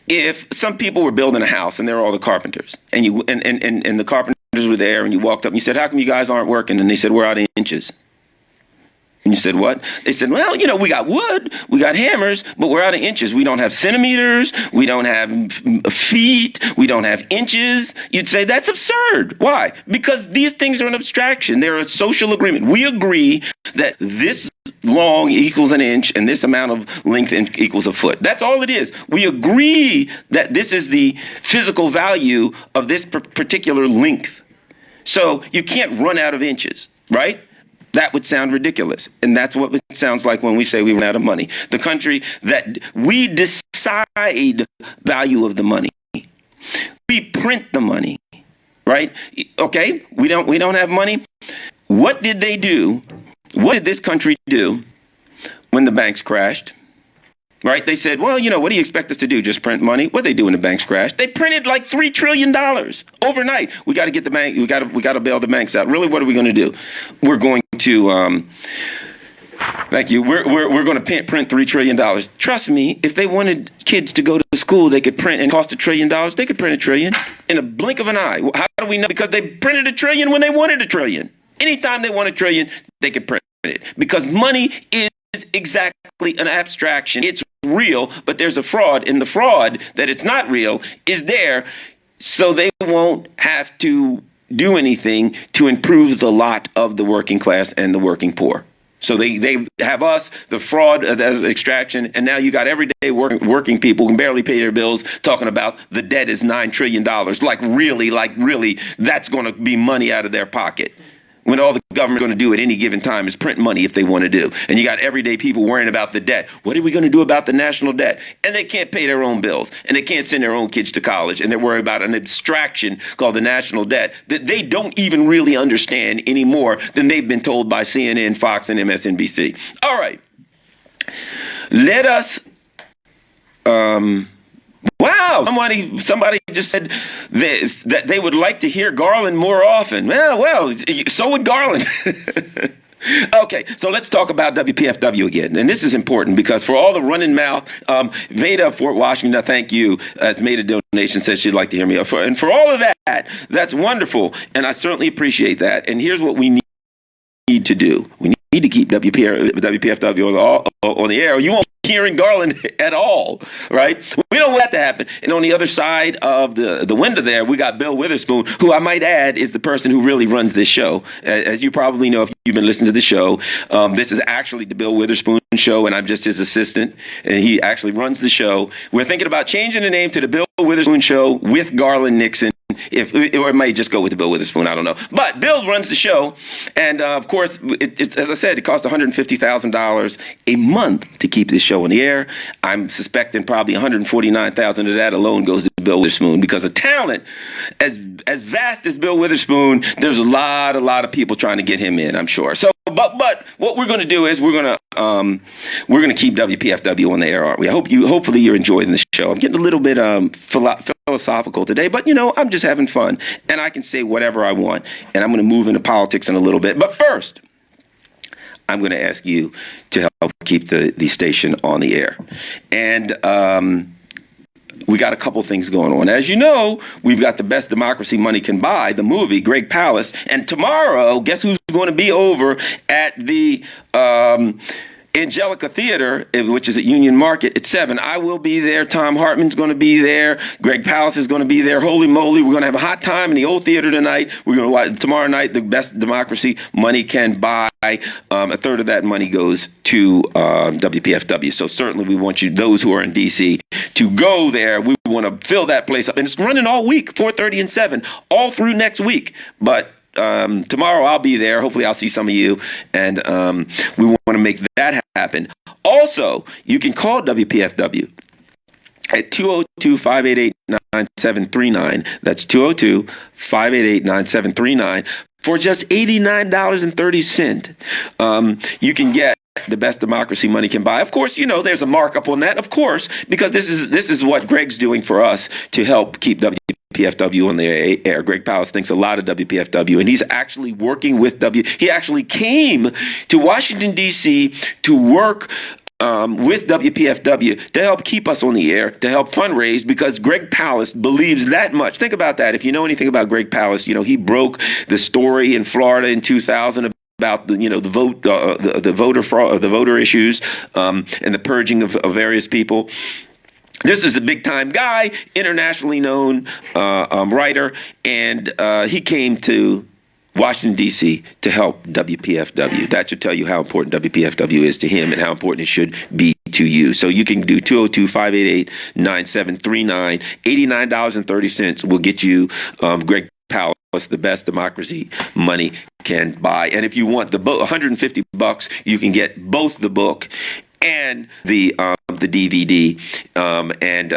if some people were building a house and they're all the carpenters and the carpenters were there and you walked up and you said, how come you guys aren't working? And they said, we're out of inches. And you said, what? They said, well, we got wood, we got hammers, but we're out of inches. We don't have centimeters, we don't have feet, we don't have inches. You'd say, that's absurd. Why? Because these things are an abstraction. They're a social agreement. We agree that this long equals an inch and this amount of length equals a foot. That's all it is. We agree that this is the physical value of this particular length. So you can't run out of inches, right? That would sound ridiculous. And that's what it sounds like when we say we run out of money. The country that we decide value of the money. We print the money, right? Okay, we don't have money. What did they do? What did this country do when the banks crashed? Right? They said, well, what do you expect us to do? Just print money? What they do when the banks crash? They printed like $3 trillion overnight. We got to get the bank. We got to bail the banks out. Really, what are we going to do? We're going to, thank you. We're going to print $3 trillion. Trust me, if they wanted kids to go to school, they could print and it cost $1 trillion. They could print $1 trillion in a blink of an eye. How do we know? Because they printed $1 trillion when they wanted $1 trillion. Anytime they want $1 trillion, they could print. it, because money is exactly an abstraction. It's real, but there's a fraud, and the fraud that it's not real is there, so they won't have to do anything to improve the lot of the working class and the working poor. So they have us, the fraud, the extraction, and now you got everyday working people who can barely pay their bills talking about the debt is $9 trillion. Like really, that's going to be money out of their pocket, when all the government's going to do at any given time is print money if they want to do. And you got everyday people worrying about the debt. What are we going to do about the national debt? And they can't pay their own bills, and they can't send their own kids to college, and they're worried about an abstraction called the national debt that they don't even really understand any more than they've been told by CNN, Fox, and MSNBC. All right. Let us... Wow, somebody just said that they would like to hear Garland more often. Well, so would Garland. Okay, so let's talk about WPFW again. And this is important because for all the running mouth, Veda of Fort Washington, thank you, has made a donation, says she'd like to hear me. And for all of that, that's wonderful. And I certainly appreciate that. And here's what we need to do. We need to keep WPFW on the air, or you won't be hearing Garland at all, right? We don't want that to happen. And on the other side of the window there, we got Bill Witherspoon, who I might add is the person who really runs this show. As you probably know, if you've been listening to the show, this is actually the Bill Witherspoon show, and I'm just his assistant, and he actually runs the show. We're thinking about changing the name to the Bill Witherspoon Show with Garland Nixon. Or it might just go with the Bill Witherspoon, I don't know. But Bill runs the show, and of course, it's as I said, it costs $150,000 a month to keep this show on the air. I'm suspecting probably $149,000 of that alone goes to Bill Witherspoon, because of talent as vast as Bill Witherspoon, there's a lot of people trying to get him in, I'm sure. So, but what we're going to do is we're going to keep WPFW on the air, aren't we? Hopefully you're enjoying the show. I'm getting a little bit philosophical today, but I'm just having fun, and I can say whatever I want, and I'm going to move into politics in a little bit. But first, I'm going to ask you to help keep the station on the air. And we got a couple things going on. As you know, we've got The Best Democracy Money Can Buy, the movie, Greg Palast. And tomorrow, guess who's going to be over at the Angelica Theater, which is at Union Market, at 7. I will be there. Tom Hartman's going to be there. Greg Palast is going to be there. Holy moly, we're going to have a hot time in the old theater tonight. We're going to watch tomorrow night, The Best Democracy Money Can Buy. A third of that money goes to WPFW. So certainly we want you, those who are in D.C., to go there. We want to fill that place up. And it's running all week, 4:30 and 7, all through next week. But tomorrow I'll be there. Hopefully I'll see some of you, and we want to make that happen. Also, you can call WPFW at 202-588-9739. That's 202-588-9739 for just $89.30. You can get The Best Democracy Money Can Buy. Of course, there's a markup on that, of course, because this is what Greg's doing for us to help keep WPFW on the air. Greg Palast thinks a lot of WPFW, and he's actually working with He actually came to Washington, D.C. to work with WPFW to help keep us on the air, to help fundraise, because Greg Palast believes that much. Think about that. If you know anything about Greg Palast, he broke the story in Florida in 2000 about the voter fraud, the voter issues, and the purging of various people. This is a big-time guy, internationally known writer, and he came to Washington, D.C. to help WPFW. That should tell you how important WPFW is to him and how important it should be to you. So you can do 202-588-9739. $89.30 will get you Greg Palast, The Best Democracy Money Can Buy. And if you want the book, $150, you can get both the book and the DVD, and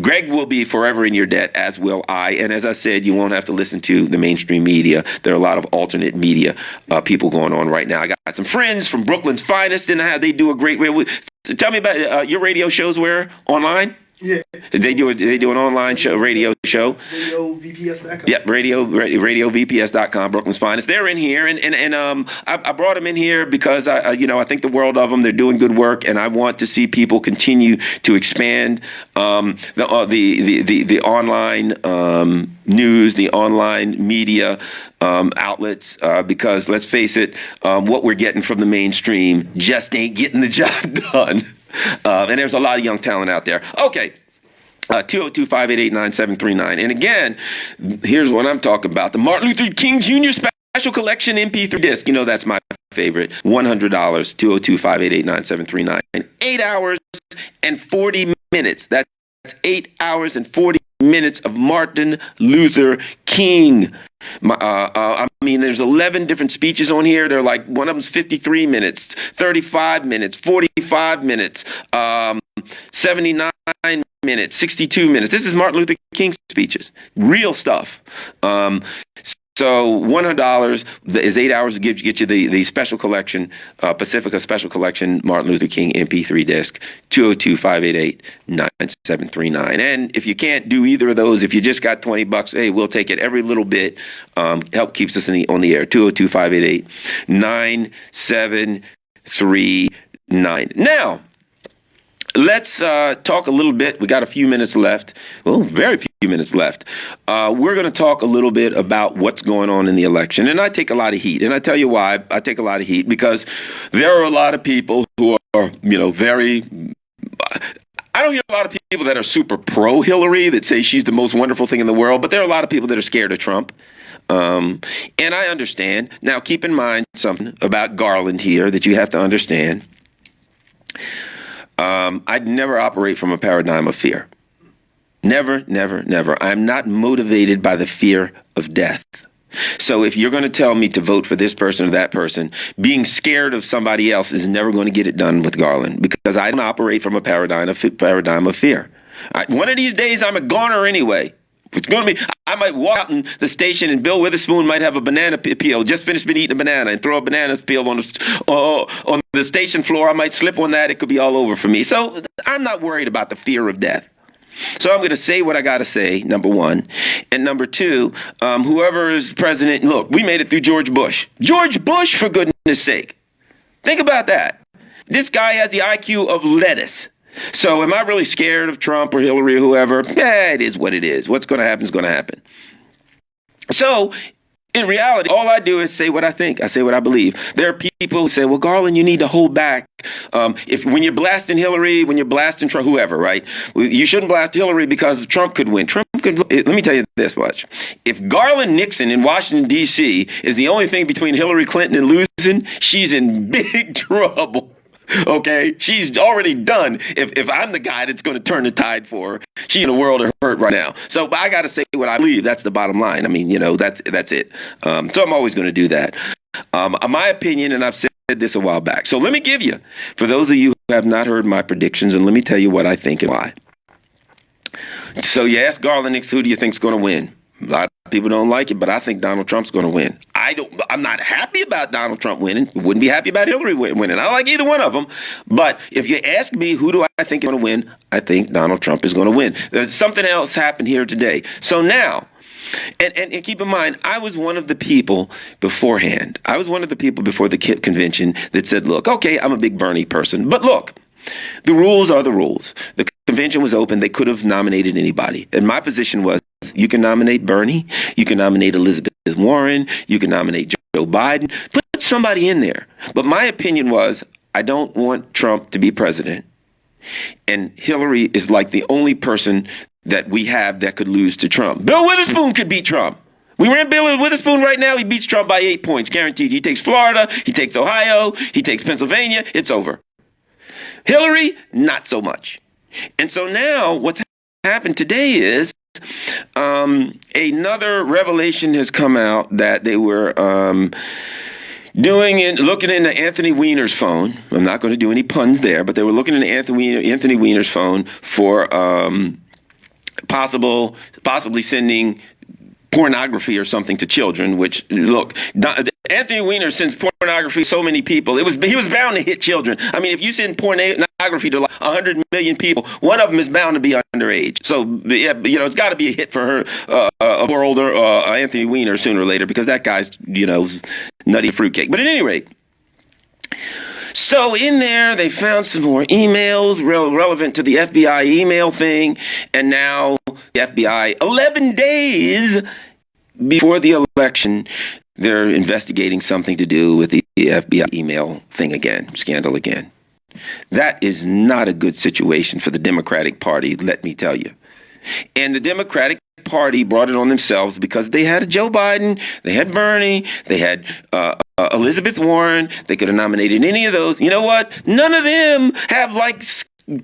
Greg will be forever in your debt, as will I. And as I said, you won't have to listen to the mainstream media. There are a lot of alternate media people going on right now. I got some friends from Brooklyn's Finest, and how they do a great way. Tell me about your radio shows. Where online? Yeah. They do an online show, radio show. RadioVPS.com. Yep, RadioVPS.com, Brooklyn's Finest. They're in here, and I brought them in here because I think the world of them. They're doing good work, and I want to see people continue to expand the online news, the online media outlets, because let's face it, what we're getting from the mainstream just ain't getting the job done. And there's a lot of young talent out there. Okay. 202-588-9739. And again, here's what I'm talking about. The Martin Luther King Jr. Special Collection MP3 disc. You know, that's my favorite. $100, 202-588-9739. 8 hours and 40 minutes. That's 8 hours and 40 minutes of Martin Luther King. There's 11 different speeches on here. They're like, one of them's 53 minutes, 35 minutes, 45 minutes, 79 minutes, 62 minutes. This is Martin Luther King speeches. Real stuff. So $100 is 8 hours to get you the special collection, Pacifica Special Collection, Martin Luther King MP3 disc, 202-588-9739. And if you can't do either of those, if you just got $20, hey, we'll take it. Every little bit help keeps us on the air. 202-588-9739. Now, let's talk a little bit. We got a few minutes left. Well, very few minutes left. We're going to talk a little bit about what's going on in the election. And I take a lot of heat. And I tell you why I take a lot of heat. Because there are a lot of people who are, very... I don't hear a lot of people that are super pro-Hillary that say she's the most wonderful thing in the world. But there are a lot of people that are scared of Trump. And I understand. Now, keep in mind something about Garland here that you have to understand. I'd never operate from a paradigm of fear. Never, never, never. I'm not motivated by the fear of death. So if you're going to tell me to vote for this person or that person, being scared of somebody else is never going to get it done with Garland, because I don't operate from a paradigm of fear. One of these days, I'm a goner anyway. It's going to be, I might walk out in the station and Bill Witherspoon might have a banana peel, just finished eating a banana, and throw a banana peel on the station floor. I might slip on that. It could be all over for me. So I'm not worried about the fear of death. So I'm going to say what I got to say, number one. And number two, whoever is president, look, we made it through George Bush. George Bush, for goodness sake. Think about that. This guy has the IQ of lettuce. So am I really scared of Trump or Hillary or whoever? It is what it is. What's going to happen is going to happen. So in reality, all I do is say what I think. I say what I believe. There are people who say, well, Garland, you need to hold back. When you're blasting Hillary, when you're blasting Trump, whoever, right? You shouldn't blast Hillary because Trump could win. Let me tell you this much. If Garland Nixon in Washington, D.C. is the only thing between Hillary Clinton and losing, she's in big trouble. Okay, she's already done. If I'm the guy that's going to turn the tide for her, she's in a world of hurt right now. So I got to say what I believe. That's the bottom line. I mean, that's it. So I'm always going to do that. My opinion, and I've said this a while back. So let me give you, for those of you who have not heard my predictions, and let me tell you what I think and why. So you ask Garland Nixon, who do you think's going to win? A lot of people don't like it, but I think Donald Trump's going to win. I'm not happy about Donald Trump winning. Wouldn't be happy about Hillary winning. I don't like either one of them. But if you ask me, who do I think is going to win? I think Donald Trump is going to win. There's something else happened here today. So now, and keep in mind, I was one of the people beforehand. I was one of the people before the convention that said, look, okay, I'm a big Bernie person, but look, the rules are the rules. The convention was open. They could have nominated anybody. And my position was, you can nominate Bernie, you can nominate Elizabeth Warren, you can nominate Joe Biden, put somebody in there. But my opinion was, I don't want Trump to be president. And Hillary is like the only person that we have that could lose to Trump. Bill Witherspoon could beat Trump. We ran Bill Witherspoon right now. He beats Trump by 8 points, guaranteed. He takes Florida, he takes Ohio, he takes Pennsylvania. It's over. Hillary, not so much. And so now what's happened today is another revelation has come out that they were looking into Anthony Weiner's phone. I'm not going to do any puns there, but they were looking into Anthony Weiner's phone for possibly sending pornography or something to children, which, look, Anthony Weiner sends pornography to so many people. He was bound to hit children. I mean, if you send pornography to like 100 million people, one of them is bound to be underage. So, yeah, it's got to be a hit for her, or older Anthony Weiner sooner or later, because that guy's, nutty fruitcake. But at any rate, so in there, they found some more emails relevant to the FBI email thing. And now the FBI, 11 days before the election, they're investigating something to do with the FBI email thing again, scandal again. That is not a good situation for the Democratic Party, let me tell you. And the Democratic Party brought it on themselves because they had Joe Biden, they had Bernie, they had Elizabeth Warren. They could have nominated any of those. You know what? None of them have like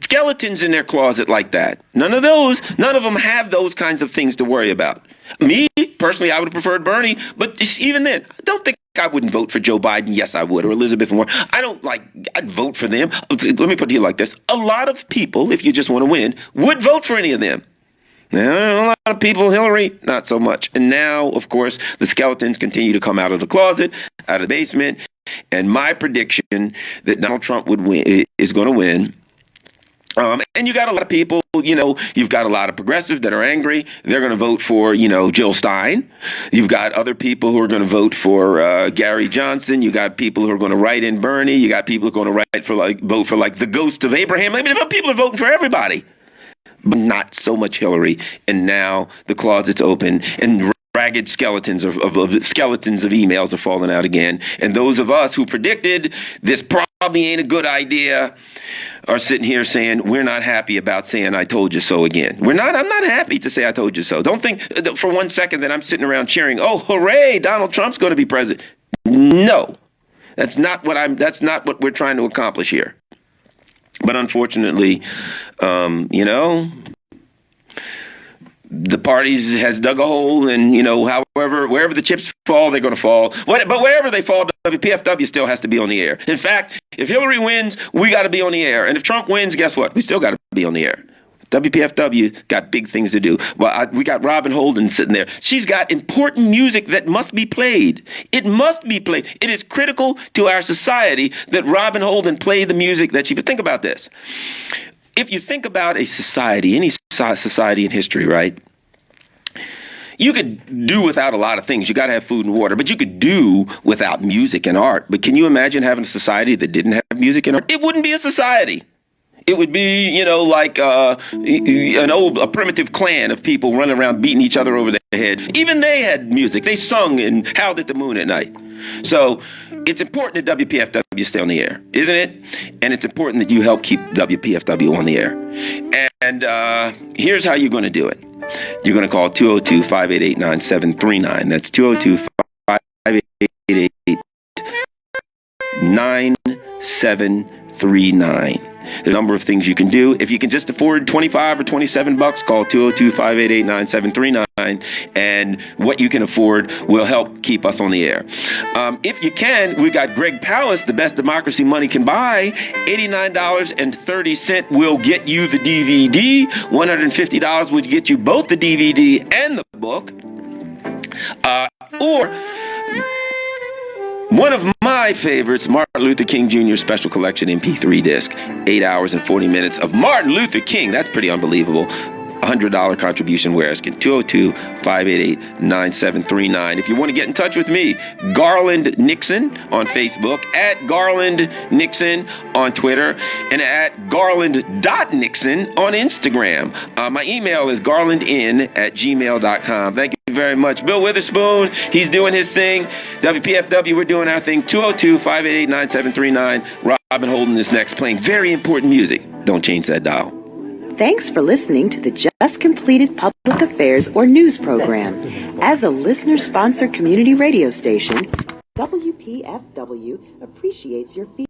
skeletons in their closet like that. None of them have those kinds of things to worry about. Me, personally, I would have preferred Bernie, but even then, I don't think I wouldn't vote for Joe Biden. Yes, I would, or Elizabeth Warren. I'd vote for them. Let me put it like this. A lot of people, if you just want to win, would vote for any of them. Now, a lot of people, Hillary, not so much. And now, of course, the skeletons continue to come out of the closet, out of the basement. And my prediction that Donald Trump is going to win. And you got a lot of people, you've got a lot of progressives that are angry. They're going to vote for, Jill Stein. You've got other people who are going to vote for Gary Johnson. You got people who are going to write in Bernie. You got people who are going to vote for the ghost of Abraham. I mean, people are voting for everybody, but not so much Hillary. And now the closet's open and ragged skeletons of emails are falling out again. And those of us who predicted this probably ain't a good idea are sitting here saying we're not happy about saying I told you so again. I'm not happy to say I told you so. Don't think for 1 second that I'm sitting around cheering, oh, hooray, Donald Trump's going to be president. No, that's not what we're trying to accomplish here. But unfortunately, the parties has dug a hole, and wherever the chips fall, they're going to fall. But wherever they fall, WPFW still has to be on the air. In fact, if Hillary wins, we got to be on the air, and if Trump wins, guess what? We still got to be on the air. WPFW got big things to do. Well, we got Robin Holden sitting there. She's got important music that must be played. It must be played. It is critical to our society that Robin Holden play the music that she. But think about this. If you think about a society, any society in history, right? You could do without a lot of things. You got to have food and water, but you could do without music and art. But can you imagine having a society that didn't have music and art? It wouldn't be a society. It would be, like a primitive clan of people running around beating each other over the head. Even they had music. They sung and howled at the moon at night. So it's important that WPFW stay on the air, isn't it? And it's important that you help keep WPFW on the air. And here's how you're going to do it. You're going to call 202-588-9739. That's 202-588-9739. There's a number of things you can do. If you can just afford $25 or $27, call 202-588-9739, and what you can afford will help keep us on the air. If you can, we got Greg Palast, the best democracy money can buy. $89.30 will get you the DVD. $150 would get you both the DVD and the book. Or one of my favorites, Martin Luther King Jr. Special Collection MP3 disc. 8 hours and 40 minutes of Martin Luther King. That's pretty unbelievable. $100 contribution where asking 202-588-9739. If you want to get in touch with me, Garland Nixon on Facebook, at Garland Nixon on Twitter, and at Garland.Nixon on Instagram. My email is garlandn@gmail.com. Thank you very much. Bill Witherspoon, he's doing his thing. WPFW, we're doing our thing. 202-588-9739. Robin Holden is next, playing very important music. Don't change that dial. Thanks for listening to the Just Completed Public Affairs or News program. As a listener-sponsored community radio station, WPFW appreciates your feedback.